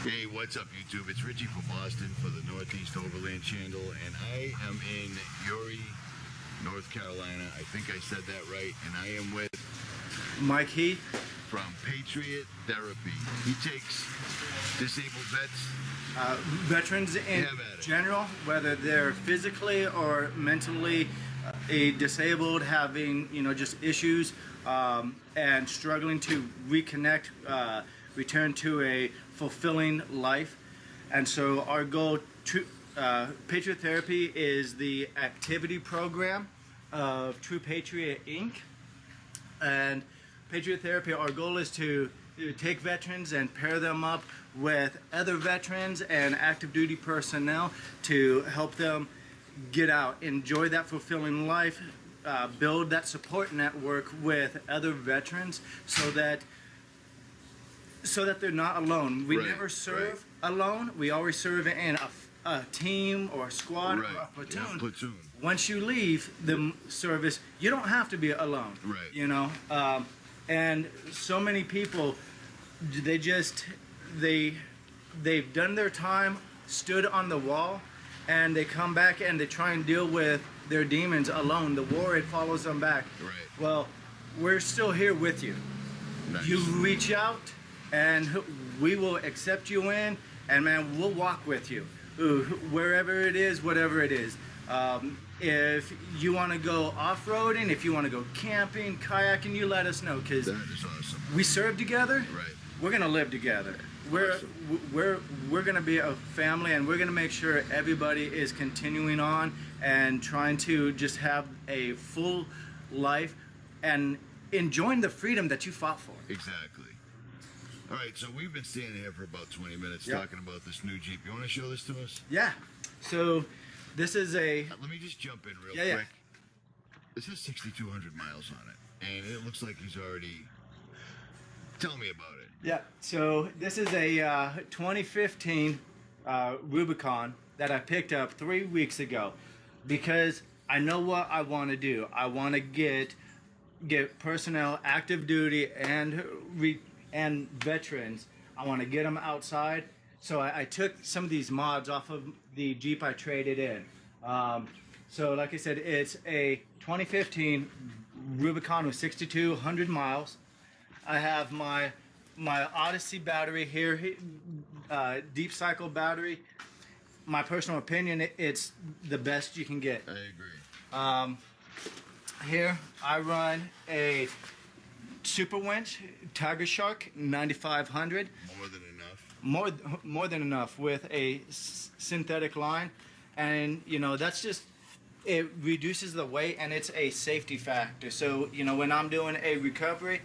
Hey, what's up, YouTube? It's Richie from Boston for the Northeast Overland channel, and I am in Uri, North Carolina. I think I said that right, and I am with Mike Heath from Patriot Therapy. He takes disabled vets, veterans in general, whether they're physically or mentally disabled, having just issues and struggling to reconnect, return to a fulfilling life. And so our goal to Patriot Therapy is the activity program of True Patriot Inc. And Patriot Therapy, our goal is to take veterans and pair them up with other veterans and active duty personnel to help them get out, enjoy that fulfilling life, build that support network with other veterans so that they're not alone. We never serve alone. We always serve in a team or a squad or a platoon. Yeah, platoon. Once you leave the service, you don't have to be alone. And so many people, they've done their time, stood on the wall, and they come back and they try and deal with their demons alone. The war, it follows them back. Well, we're still here with you. You reach out and we will accept you in, and man, we'll walk with you wherever it is, whatever it is. If you want to go off-roading, if you want to go camping, kayaking, you let us know, because that is awesome. We serve together. We're gonna live together. We're gonna be a family, and we're gonna make sure everybody is continuing on and trying to just have a full life and enjoying the freedom that you fought for. Exactly. All right, so we've been standing here for about 20 minutes talking about this new Jeep. You want to show this to us? Yeah. So this is a... Let me just jump in real quick. This has 6,200 miles on it, and it looks like he's already... Tell me about it. Yeah, so this is a 2015 Rubicon that I picked up 3 weeks ago because I know what I want to do. I want to get personnel, active duty, and veterans. I want to get them outside. So I took some of these mods off of the Jeep I traded in. So like I said, it's a 2015 Rubicon with 6,200 miles. I have my Odyssey battery here, deep cycle battery. My personal opinion, it's the best you can get. I agree. Here I run a Super Winch Tiger Shark 9500. More than enough. More than enough with a synthetic line, and that's just, it reduces the weight and it's a safety factor. So when I'm doing a recovery,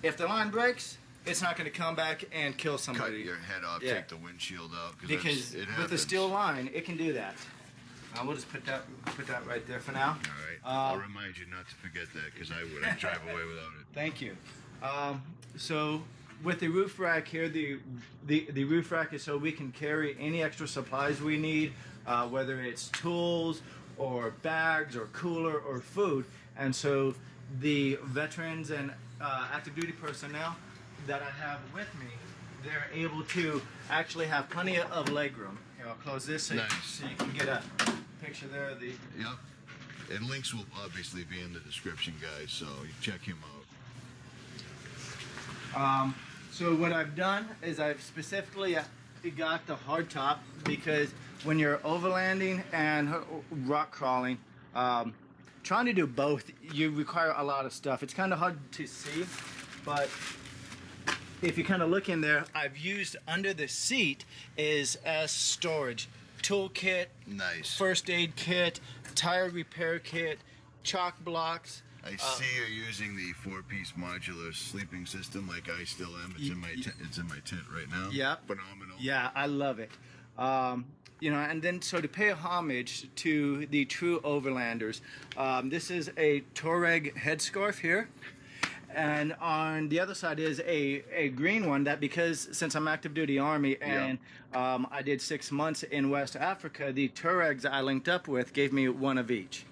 if the line breaks, it's not going to come back and kill somebody. Cut your head off, take the windshield out. Because with a steel line, it can do that. We'll just put that right there for now. All right. I'll remind you not to forget that, because I would. I'd drive away without it. Thank you. So with the roof rack here, the roof rack is so we can carry any extra supplies we need, whether it's tools or bags or cooler or food. And so the veterans and active duty personnel that I have with me, they're able to actually have plenty of leg room. Here, I'll close this so you can get a picture there of the... Yep. And links will obviously be in the description, guys, so you check him out. So what I've done is I've specifically got the hard top, because when you're overlanding and rock crawling, trying to do both, you require a lot of stuff. It's kind of hard to see, but if you kind of look in there, I've used under the seat is as storage. Toolkit, first aid kit, tire repair kit, chalk blocks. I see you're using the 4-piece modular sleeping system like I still am. It's in my it's in my tent right now. Yeah. Phenomenal. Yeah, I love it. And then so to pay homage to the true Overlanders, this is a Touareg headscarf here. And on the other side is a green one that, because since I'm active duty Army and I did 6 months in West Africa, the Tuaregs I linked up with gave me one of each.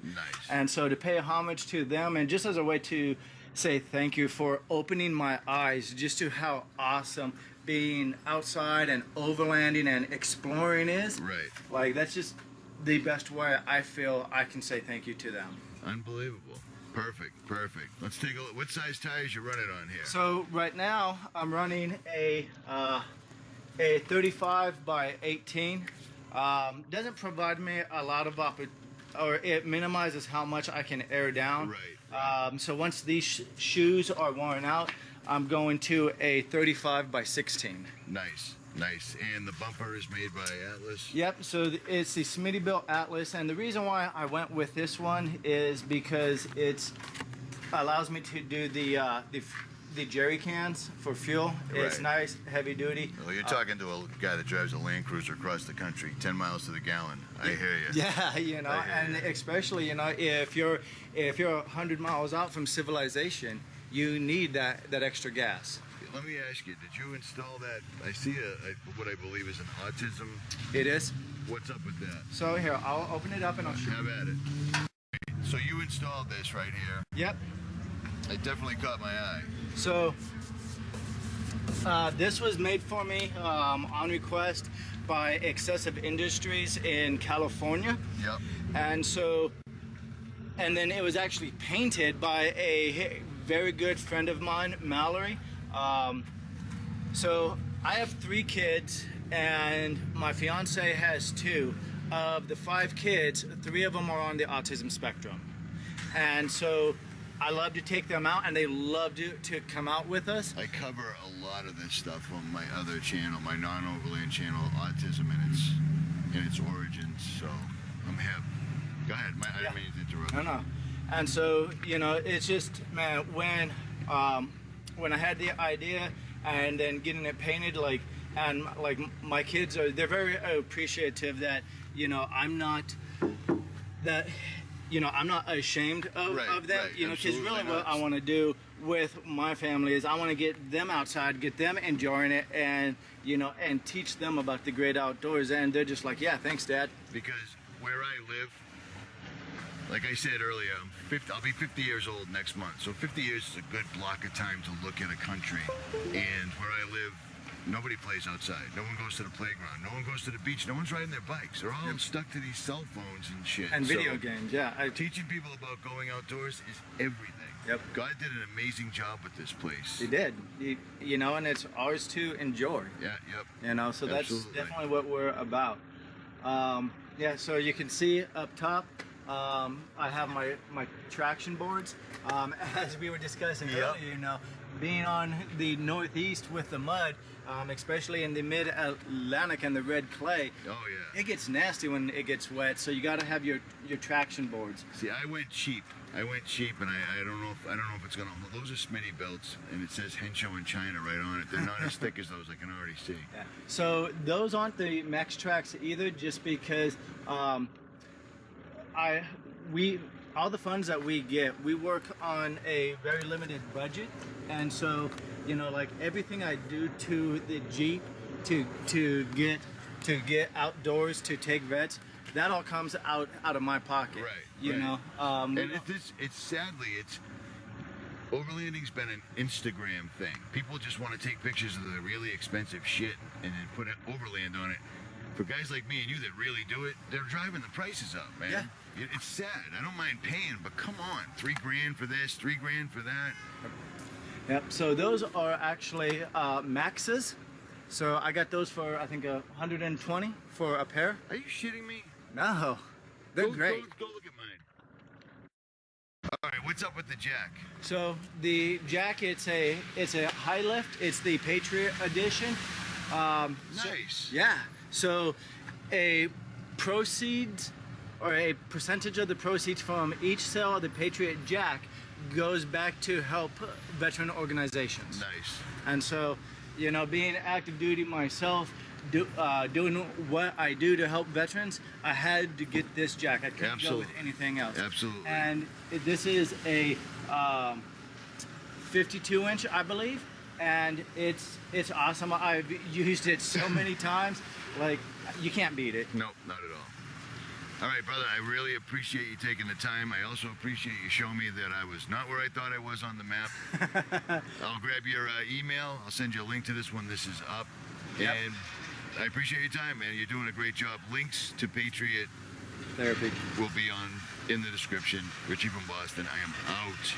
And so to pay homage to them, and just as a way to say thank you for opening my eyes just to how awesome being outside and overlanding and exploring is. Right. Like, that's just the best way I feel I can say thank you to them. Unbelievable. Perfect. Let's take a look. What size tires you running on here? So right now I'm running a 35 by 18. Doesn't provide me a lot of or it minimizes how much I can air down. Right. So once these shoes are worn out, I'm going to a 35 by 16. Nice. And the bumper is made by Atlas? Yep, so it's the Smittybilt Atlas, and the reason why I went with this one is because it allows me to do the jerry cans for fuel. It's Right. nice, heavy duty. Well, you're talking to a guy that drives a Land Cruiser across the country, 10 miles to the gallon. I hear you. Yeah, you know, and especially, you know, if you're 100 miles out from civilization, you need that extra gas. Let me ask you, did you install that? I see what I believe is an autism. It is. What's up with that? So here, I'll open it up and I'll show you. Have at it. So you installed this right here. Yep. It definitely caught my eye. So this was made for me on request by Excessive Industries in California. Yep. And then it was actually painted by a very good friend of mine, Mallory. So I have 3 kids and my fiance has 2. Of the 5 kids, 3 of them are on the autism spectrum. And so I love to take them out and they love to come out with us. I cover a lot of this stuff on my other channel, my non-overland channel, autism and its origins. So I'm happy. Go ahead. I didn't mean to interrupt. No. And so, you know, it's just, man, when I had the idea and then getting it painted, and my kids they're very appreciative that, you know, I'm not ashamed of that, right, you know, because really absolutely what not. I want to do with my family is I want to get them outside, get them enjoying it, and, you know, and teach them about the great outdoors. And they're just like, yeah, thanks, Dad. Because where I live, like I said earlier, I'll be 50 years old next month. So 50 years is a good block of time to look at a country. And where I live, nobody plays outside. No one goes to the playground. No one goes to the beach. No one's riding their bikes. They're all stuck to these cell phones and shit. And video games, yeah. Teaching people about going outdoors is everything. Yep. God did an amazing job with this place. He did. You know, and it's ours to enjoy. Yeah, yep. You know, so Absolutely. That's definitely what we're about. Yeah, so you can see up top, I have my traction boards. As we were discussing earlier, you know, being on the northeast with the mud, especially in the mid-Atlantic and the red clay, it gets nasty when it gets wet. So you got to have your traction boards. See, I went cheap, and I don't know if it's gonna. Those are Smittybilts, and it says Henshaw in China right on it. They're not as thick as those I can already see. Yeah. So those aren't the Max Tracks either, just because all the funds that we get, we work on a very limited budget, and so, you know, like everything I do to the Jeep to get outdoors to take vets, that all comes out of my pocket. Right. You know. And it's sadly overlanding's been an Instagram thing. People just want to take pictures of the really expensive shit and then put an overland on it. For guys like me and you that really do it, they're driving the prices up, man. Yeah. It's sad. I don't mind paying, but come on, $3,000 for this, $3,000 for that. Yep. So those are actually Maxes. So I got those for I think $120 for a pair. Are you shitting me? No, they're great. Go look at mine. All right, what's up with the jack? So the jack, it's a high lift. It's the Patriot edition. Nice. Yeah. So a proceeds or a percentage of the proceeds from each sale of the Patriot jack goes back to help veteran organizations. Nice. And so, you know, being active duty myself, doing what I do to help veterans, I had to get this jack. I couldn't go with anything else. Absolutely. And this is a 52-inch, I believe, and it's awesome. I've used it so many times, like you can't beat it. No, not at all. All right, brother, I really appreciate you taking the time. I also appreciate you showing me that I was not where I thought I was on the map. I'll grab your email. I'll send you a link to this when this is up. Yep. And I appreciate your time, man. You're doing a great job. Links to Patriot Therapy will be in the description. Richie from Boston, I am out.